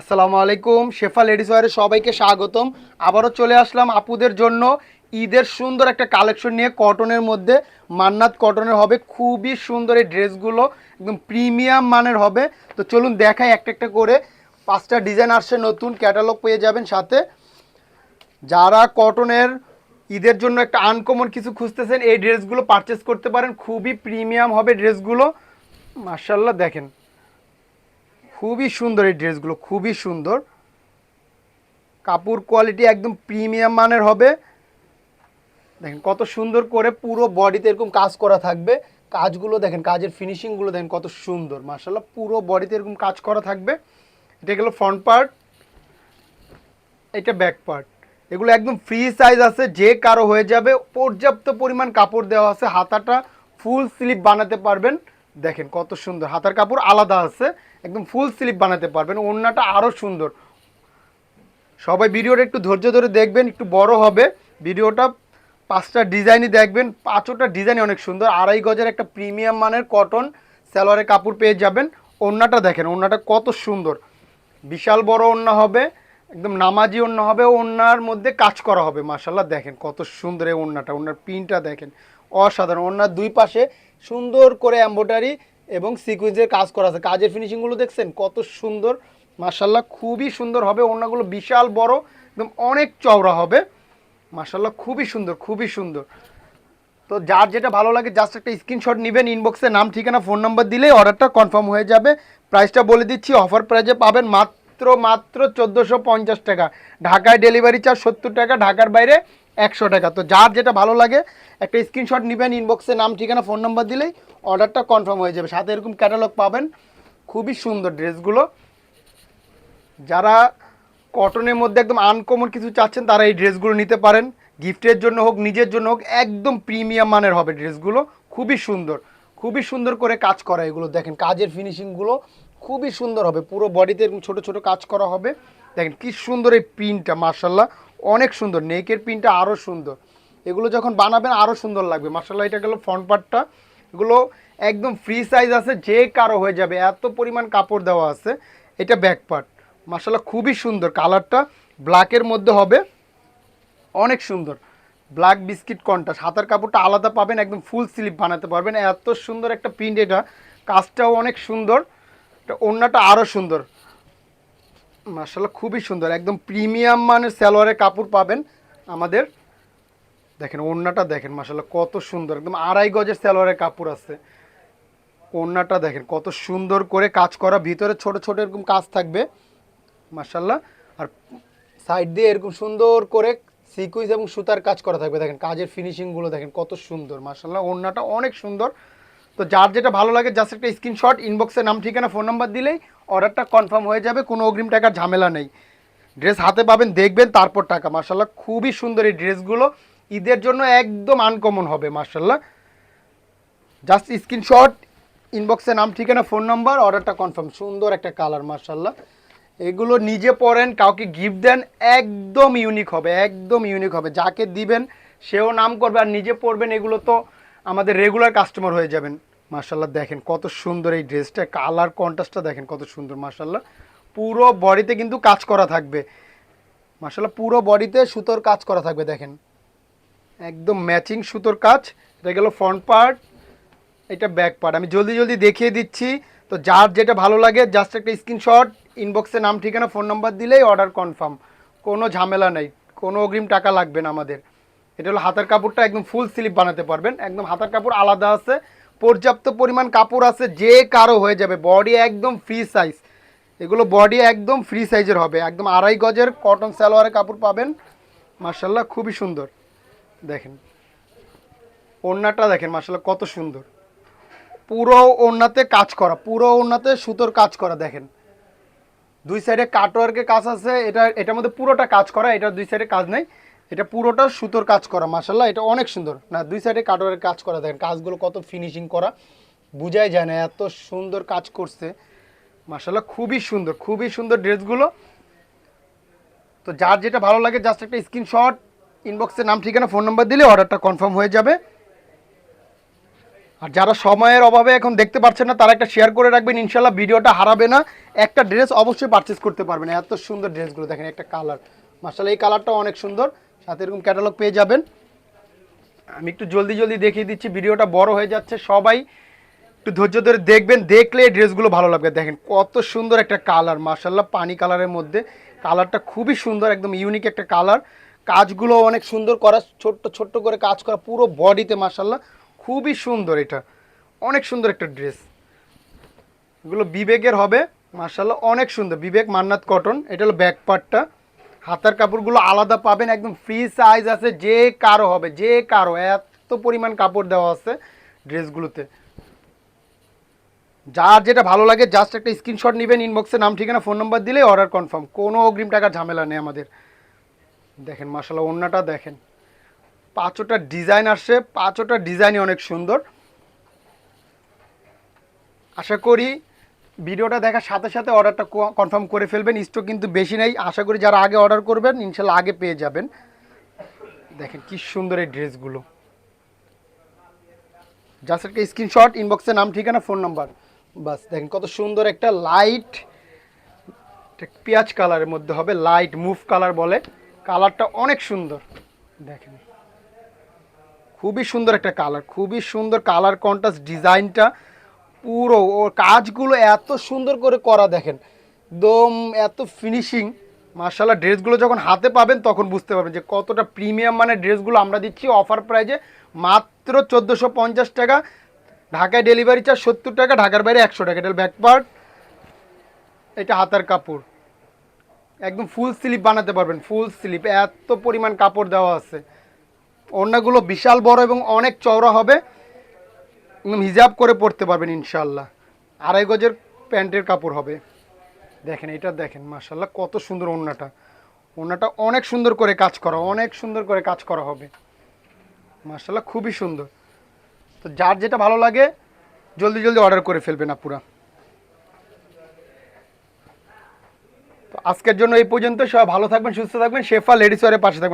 আসসালামু আলাইকুম, শেফা লেডিস ওয়্যারে সবাইকে স্বাগতম। আবারও চলে আসলাম আপুদের জন্য ঈদের সুন্দর একটা কালেকশন নিয়ে। কটনের মধ্যে মান্নাত কটনের হবে, খুবই সুন্দর এই ড্রেসগুলো, একদম প্রিমিয়াম মানের হবে। তো চলুন দেখাই একটা একটা করে। 5টা ডিজাইন আসছে, নতুন ক্যাটালগ পেয়ে যাবেন সাথে। যারা কটনের ঈদের জন্য একটা আনকমন কিছু খুঁজতেছেন, এই ড্রেসগুলো পারচেস করতে পারেন, খুবই প্রিমিয়াম হবে ড্রেসগুলো। মাশাআল্লাহ দেখেন, খুবই সুন্দর এই ড্রেসগুলো, খুবই সুন্দর। কাপড় কোয়ালিটি একদম প্রিমিয়াম মানের হবে। দেখেন কত সুন্দর করে পুরো বডিতে এরকম কাজ করা থাকবে। কাজগুলো দেখেন, কাজের ফিনিশিংগুলো দেখেন কত সুন্দর। মাশাআল্লাহ পুরো বডিতে এরকম কাজ করা থাকবে। এটা গেল ফ্রন্ট পার্ট, এটা ব্যাক পার্ট। এগুলো একদম ফ্রি সাইজ আছে, যে কারো হয়ে যাবে। পর্যাপ্ত পরিমাণ কাপড় দেওয়া আছে, হাতাটা ফুল স্লিভ বানাতে পারবেন। দেখেন কত সুন্দর, হাতার কাপড় আলাদা আছে, একদম ফুল স্লিভ বানাতে পারবেন। ওড়নাটা আরও সুন্দর। সবাই ভিডিওটা একটু ধৈর্য ধরে দেখবেন, একটু বড় হবে ভিডিওটা। 5টা ডিজাইনই দেখবেন, 5টা ডিজাইনই অনেক সুন্দর। আড়াই গজের একটা প্রিমিয়াম মানের কটন সালোয়ারের কাপড় পেয়ে যাবেন। ওড়নাটা দেখেন, ওড়নাটা কত সুন্দর, বিশাল বড় ওড়না হবে, একদম নামাজি ওড়না হবে। ওড়নার মধ্যে কাজ করা হবে। মাশাআল্লাহ দেখেন কত সুন্দর এই ওড়নাটা, ওড়নার প্রিন্টটা দেখেন অসাধারণ। ওড়নার দুই পাশে সুন্দর করে এমব্রয়ডারি এবং সিকুয়েন্সের কাজ করা আছে। কাজের ফিনিশিংগুলো দেখছেন কত সুন্দর। মাশাআল্লাহ খুবই সুন্দর হবে। ওড়নাগুলো বিশাল বড়, একদম অনেক চওড়া হবে। মাশাআল্লাহ খুবই সুন্দর, খুবই সুন্দর। তো যার যেটা ভালো লাগে জাস্ট একটা স্ক্রিনশট নেবেন, ইনবক্সে নাম ঠিকানা ফোন নাম্বার দিলেই অর্ডারটা কনফার্ম হয়ে যাবে। প্রাইসটা বলে দিচ্ছি, অফার প্রাইজে পাবেন মাত্র মাত্র 1450 টাকা। ঢাকায় ডেলিভারি চার্জ 70 টাকা, ঢাকার বাইরে 100 টাকা। তো যার যেটা ভালো লাগে একটা স্ক্রিনশট নেবেন, ইনবক্সে নাম ঠিকানা ফোন নাম্বার দিলেই অর্ডারটা কনফার্ম হয়ে যাবে। সাথে এরকম ক্যাটালগ পাবেন, খুবই সুন্দর ড্রেসগুলো। যারা কটনের মধ্যে একদম আনকমন কিছু চাচ্ছেন তারা এই ড্রেসগুলো নিতে পারেন। গিফটের জন্য হোক, নিজের জন্য হোক, একদম প্রিমিয়াম মানের হবে ড্রেসগুলো। খুবই সুন্দর, খুবই সুন্দর করে কাজ করা। এগুলো দেখেন কাজের ফিনিশিংগুলো খুবই সুন্দর হবে। পুরো বডিতে এরকম ছোটো ছোটো কাজ করা হবে। দেখেন কি সুন্দর এই প্রিন্টটা, মার্শাল্লাহ অনেক সুন্দর। নেকের প্রিন্টটা আরও সুন্দর। এগুলো যখন বানাবেন আরও সুন্দর লাগবে। মার্শাল্লাহ এটা গেল ফ্রন্ট পার্টটা। এগুলো একদম ফ্রি সাইজ আছে, যে কারো হয়ে যাবে, এত পরিমাণ কাপড় দেওয়া আছে। এটা ব্যাক পার্ট। মাশাআল্লাহ খুবই সুন্দর, কালারটা ব্ল্যাকের মধ্যে হবে, অনেক সুন্দর। ব্ল্যাক বিস্কিট কন্ট্রাস্ট, হাতার কাপড়টা আলাদা পাবেন, একদম ফুল স্লিভ বানাতে পারবেন। এত সুন্দর একটা প্রিন্ট, এটা কাজটাও অনেক সুন্দর। এটা ওড়নাটা আরও সুন্দর। মাশাআল্লাহ খুবই সুন্দর, একদম প্রিমিয়াম মানের সালোয়ারের কাপড় পাবেন আমাদের। দেখেন ওড়নাটা দেখেন, মাশাআল্লাহ কত সুন্দর, একদম আড়াই গজের সালোয়ারের কাপড় আছে। ওড়নাটা দেখেন কত সুন্দর করে কাজ করা, ভিতরে ছোট ছোট এরকম কাজ থাকবে। মাশাআল্লাহ। আর সাইড দিয়ে এরকম সুন্দর করে সিকুইন্স এবং সুতার কাজ করা থাকবে। দেখেন কাজের ফিনিশিংগুলো দেখেন কত সুন্দর। মাশাআল্লাহ ওড়নাটা অনেক সুন্দর। তো যার যেটা ভালো লাগে জাস্ট একটা স্ক্রিনশট, ইনবক্সে নাম ঠিকানা ফোন নাম্বার দিলেই অর্ডারটা কনফার্ম হয়ে যাবে। কোনো অগ্রিম টাকার ঝামেলা নেই। ড্রেস হাতে পাবেন, দেখবেন তারপর টাকা। মাশাআল্লাহ খুবই সুন্দর এই ড্রেসগুলো, ঈদের জন্য একদম আনকমন হবে। মাশাআল্লাহ জাস্ট স্ক্রিনশট, ইনবক্সে নাম ঠিকানা ফোন নাম্বার, অর্ডারটা কনফার্ম। সুন্দর একটা কালার। মাশাআল্লাহ এগুলো নিজে পরেন, কাউকে গিফট দেন, একদম ইউনিক হবে, একদম ইউনিক হবে। যাকে দিবেন সেও নাম করবে, আর নিজে পরবেন, এগুলো তো আমাদের রেগুলার কাস্টমার হয়ে যাবেন। মাশাআল্লাহ দেখেন কত সুন্দর এই ড্রেসটা, কালার কন্ট্রাস্টটা দেখেন কত সুন্দর। মাশাআল্লাহ পুরো বডিতে কিন্তু কাজ করা থাকবে। মাশাআল্লাহ পুরো বডিতে সুতোর কাজ করা থাকবে, দেখেন একদম ম্যাচিং সুতোর কাজ। এটা গেল ফ্রন্ট পার্ট, এটা ব্যাক পার্ট। আমি জলদি জলদি দেখিয়ে দিচ্ছি। তো যার যেটা ভালো লাগে জাস্ট একটা স্ক্রিনশট, ইনবক্সে নাম ঠিকানা ফোন নাম্বার দিলেই অর্ডার কনফার্ম। কোনো ঝামেলা নেই, কোনো অগ্রিম টাকা লাগবে না আমাদের। এটা হলো হাতার কাপড়টা একদম ফুল স্লিভ বানাতে পারবেন, একদম হাতার কাপড় আলাদা আছে, পর্যাপ্ত পরিমাণ কাপড় আছে, যে কারো হয়ে যাবে। বডি একদম ফ্রি সাইজ, এগুলো বডি একদম ফ্রি সাইজের হবে। একদম আড়াই গজের কটন সালোয়ারের কাপড় পাবেন। মার্শাল্লাহ খুবই সুন্দর। দেখেন ওড়নাটা দেখেন, মার্শাল্লাহ কত সুন্দর। পুরো ওড়নাতে কাজ করা, পুরো ওড়নাতে সুতোর কাজ করা। দেখেন দুই সাইডে কাটওয়ার্কের কাজ আছে। এটার মধ্যে পুরোটা কাজ করা, এটা দুই সাইডে কাজ নেই, এটা পুরোটা সুতোর কাজ করা। মাশাআল্লাহ এটা অনেক সুন্দর। না দুই সাইডে কাটওয়ার্কের কাজ করা, দেখেন কাজগুলো কত ফিনিশিং করা, বোঝাই যায় না এত সুন্দর কাজ করছে। মাশাআল্লাহ খুবই সুন্দর, খুবই সুন্দর ড্রেসগুলো। তো যার যেটা ভালো লাগে জাস্ট একটা স্ক্রিনশট, ইনবক্সে নাম ঠিকানা ফোন নাম্বার দিলে অর্ডারটা কনফার্ম হয়ে যাবে। আর যারা সময়ের অভাবে এখন দেখতে পাচ্ছেন না তারা একটা শেয়ার করে রাখবেন, ইনশাল্লাহ ভিডিওটা হারাবে না, একটা ড্রেস অবশ্যই পারচেস করতে পারবেন। এত সুন্দর ড্রেসগুলো দেখেন, একটা কালার মাশাআল্লাহ, এই কালারটাও অনেক সুন্দর, সাথে এরকম ক্যাটালগ পেয়ে যাবেন। আমি একটু জলদি জলদি দেখিয়ে দিচ্ছি, ভিডিওটা বড় হয়ে যাচ্ছে, সবাই একটু ধৈর্য ধরে দেখবেন, দেখলে এই ড্রেসগুলো ভালো লাগবে। দেখেন কত সুন্দর একটা কালার মাশাআল্লাহ, পানি কালারের মধ্যে, কালারটা খুবই সুন্দর, একদম ইউনিক একটা কালার। কাজগুলো অনেক সুন্দর করা, ছোট্ট ছোট্ট করে কাজ করা পুরো বডিতে মাশাআল্লাহ, খুবই সুন্দর, এটা অনেক সুন্দর একটা ড্রেস। এগুলো বিবেকের হবে মাশাআল্লাহ, অনেক সুন্দর, বিবেক মান্নাত কটন। এটা হলো ব্যাক পার্টটা, হাতার কাপড়গুলো আলাদা পাবেন, একদম ফ্রি সাইজ আছে, যে কারো হবে, যে কারো, এত পরিমাণ কাপড় দেওয়া আছে ড্রেসগুলোতে। যার যেটা ভালো লাগে জাস্ট একটা স্ক্রিনশট নেবেন, ইনবক্সে নাম ঠিকানা ফোন নাম্বার দিলে অর্ডার কনফার্ম, কোনো অগ্রিম টাকার ঝামেলা নেই আমাদের। দেখেন মাশাআল্লাহ, ওড়নাটা দেখেন, পাঁচটা ডিজাইন আসছে, পাঁচটা ডিজাইনই অনেক সুন্দর। আশা করি ভিডিওটা দেখার সাথে সাথে অর্ডারটা কনফার্ম করে ফেলবেন, স্টক কিন্তু বেশি নেই, আশা করি যারা আগে অর্ডার করবেন ইনশাল্লাহ আগে পেয়ে যাবেন। দেখেন কি সুন্দর এই ড্রেসগুলো, জাস্ট একটা স্ক্রিনশট, ইনবক্সে নাম ঠিকানা ফোন নাম্বার, বাস। দেখেন কত সুন্দর একটা লাইট পেঁয়াজ কালারের মধ্যে হবে, লাইট মুভ কালার বলে, কালারটা অনেক সুন্দর। দেখেন খুবই সুন্দর একটা কালার, খুবই সুন্দর কালার কন্ট্রাস্ট, ডিজাইনটা পুরো ওর কাজগুলো এত সুন্দর করে করা, দেখেন একদম এত ফিনিশিং মার্শাল্লাহ। ড্রেসগুলো যখন হাতে পাবেন তখন বুঝতে পারবেন যে কতটা প্রিমিয়াম মানে ড্রেসগুলো আমরা দিচ্ছি অফার প্রাইজে মাত্র 1450 টাকা, ঢাকায় ডেলিভারি চার্জ 70 টাকা, ঢাকার বাইরে 100 টাকা। এটা ব্যাক পার্ট, এটা হাতার কাপড়, একদম ফুল স্লিপ বানাতে পারবেন, ফুল স্লিপ, এত পরিমাণ কাপড় দেওয়া আছে। ওড়নাগুলো বিশাল বড় এবং অনেক চওড়া হবে, একদম হিজাব করে পরতে পারবেন ইনশাল্লাহ। 2.5 গজের প্যান্টের কাপড় হবে। দেখেন এটা দেখেন মাশাল্লাহ কত সুন্দর ওড়নাটা, ওড়নাটা অনেক সুন্দর করে কাজ করা, অনেক সুন্দর করে কাজ করা হবে মাশাল্লাহ, খুবই সুন্দর। তো যার যেটা ভালো লাগে জলদি জলদি অর্ডার করে ফেলবেন আপুরা। তো আজকের জন্য এই পর্যন্ত, সবাই ভালো থাকবেন, সুস্থ থাকবেন, শেফা লেডিস ওয়ারের পাশে থাকবেন।